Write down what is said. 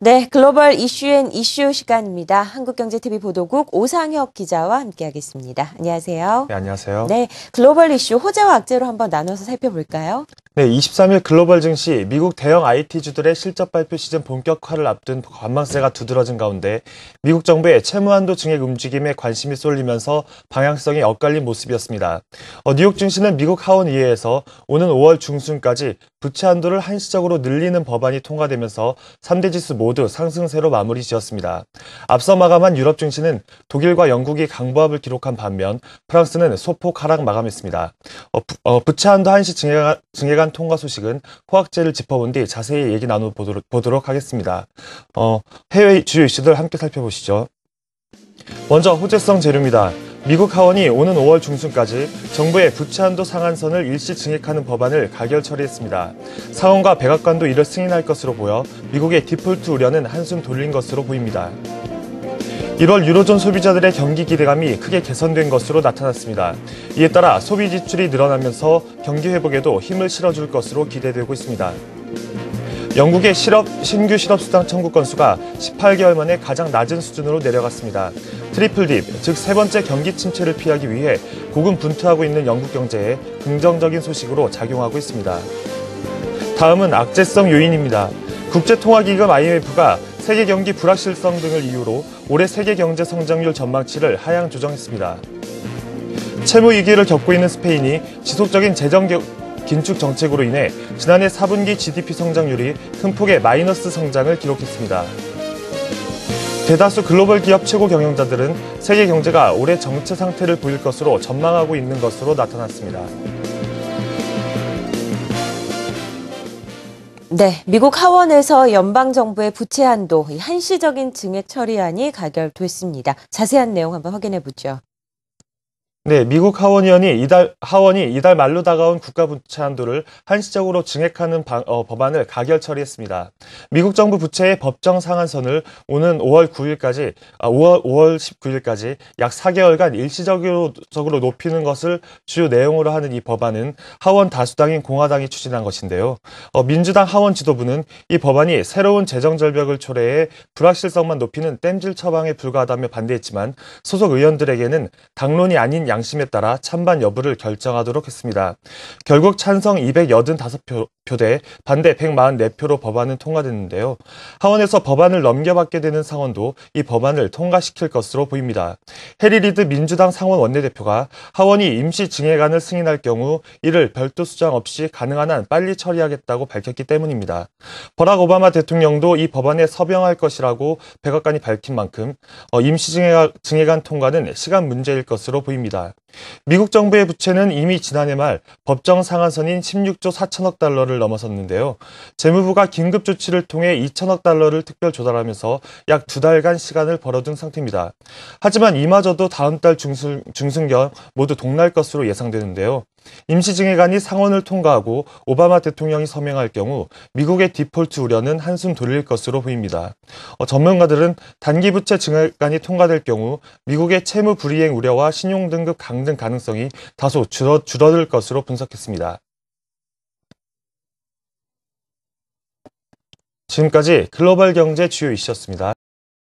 네, 글로벌 이슈 앤 이슈 시간입니다. 한국경제TV 보도국 오상혁 기자와 함께하겠습니다. 안녕하세요. 네, 안녕하세요. 네, 글로벌 이슈 호재와 악재로 한번 나눠서 살펴볼까요? 네, 23일 글로벌 증시 미국 대형 IT주들의 실적 발표 시즌 본격화를 앞둔 관망세가 두드러진 가운데 미국 정부의 채무한도 증액 움직임에 관심이 쏠리면서 방향성이 엇갈린 모습이었습니다. 뉴욕 증시는 미국 하원의회에서 오는 5월 중순까지 부채 한도를 한시적으로 늘리는 법안이 통과되면서 3대 지수 모두 상승세로 마무리 지었습니다. 앞서 마감한 유럽 증시는 독일과 영국이 강보합을 기록한 반면 프랑스는 소폭 하락 마감했습니다. 부채 한도 한시 증액안 통과 소식은 호황제를 짚어본 뒤 자세히 얘기 나눠보도록 하겠습니다. 해외 주요 이슈들 함께 살펴보시죠. 먼저 호재성 재료입니다. 미국 하원이 오는 5월 중순까지 정부의 부채 한도 상한선을 일시 증액하는 법안을 가결 처리했습니다. 상원과 백악관도 이를 승인할 것으로 보여 미국의 디폴트 우려는 한숨 돌린 것으로 보입니다. 1월 유로존 소비자들의 경기 기대감이 크게 개선된 것으로 나타났습니다. 이에 따라 소비 지출이 늘어나면서 경기 회복에도 힘을 실어줄 것으로 기대되고 있습니다. 영국의 신규 실업수당 청구 건수가 18개월 만에 가장 낮은 수준으로 내려갔습니다. 트리플 딥, 즉 세 번째 경기 침체를 피하기 위해 고군분투하고 있는 영국 경제에 긍정적인 소식으로 작용하고 있습니다. 다음은 악재성 요인입니다. 국제통화기금 IMF가 세계 경기 불확실성 등을 이유로 올해 세계 경제 성장률 전망치를 하향 조정했습니다. 채무 위기를 겪고 있는 스페인이 지속적인 재정 긴축 정책으로 인해 지난해 4분기 GDP 성장률이 큰 폭의 마이너스 성장을 기록했습니다. 대다수 글로벌 기업 최고 경영자들은 세계 경제가 올해 정체 상태를 보일 것으로 전망하고 있는 것으로 나타났습니다. 네, 미국 하원에서 연방정부의 부채 한도 한시적인 증액 처리안이 가결됐습니다. 자세한 내용 한번 확인해 보죠. 네, 미국 하원이 이달 말로 다가온 국가 부채 한도를 한시적으로 증액하는 법안을 가결 처리했습니다. 미국 정부 부채의 법정 상한선을 오는 5월 19일까지 약 4개월간 일시적으로 높이는 것을 주요 내용으로 하는 이 법안은 하원 다수당인 공화당이 추진한 것인데요. 민주당 하원 지도부는 이 법안이 새로운 재정 절벽을 초래해 불확실성만 높이는 땜질 처방에 불과하다며 반대했지만 소속 의원들에게는 당론이 아닌 양심에 따라 찬반 여부를 결정하도록 했습니다. 결국 찬성 285표 대 반대 144표로 법안은 통과됐는데요. 하원에서 법안을 넘겨받게 되는 상원도 이 법안을 통과시킬 것으로 보입니다. 해리 리드 민주당 상원 원내대표가 하원이 임시 증액안을 승인할 경우 이를 별도 수정 없이 가능한 한 빨리 처리하겠다고 밝혔기 때문입니다. 버락 오바마 대통령도 이 법안에 서명할 것이라고 백악관이 밝힌 만큼 임시 증액안 통과는 시간 문제일 것으로 보입니다. 미국 정부의 부채는 이미 지난해 말 법정 상한선인 16조 4천억 달러를 넘어섰는데요. 재무부가 긴급 조치를 통해 2천억 달러를 특별 조달하면서 약 2달간 시간을 벌어둔 상태입니다. 하지만 이마저도 다음 달 중순경 모두 동날 것으로 예상되는데요. 임시증액안이 상원을 통과하고 오바마 대통령이 서명할 경우 미국의 디폴트 우려는 한숨 돌릴 것으로 보입니다. 전문가들은 단기 부채 증액안이 통과될 경우 미국의 채무 불이행 우려와 신용등급 강등 가능성이 다소 줄어들 것으로 분석했습니다. 지금까지 글로벌 경제 주요 이슈였습니다.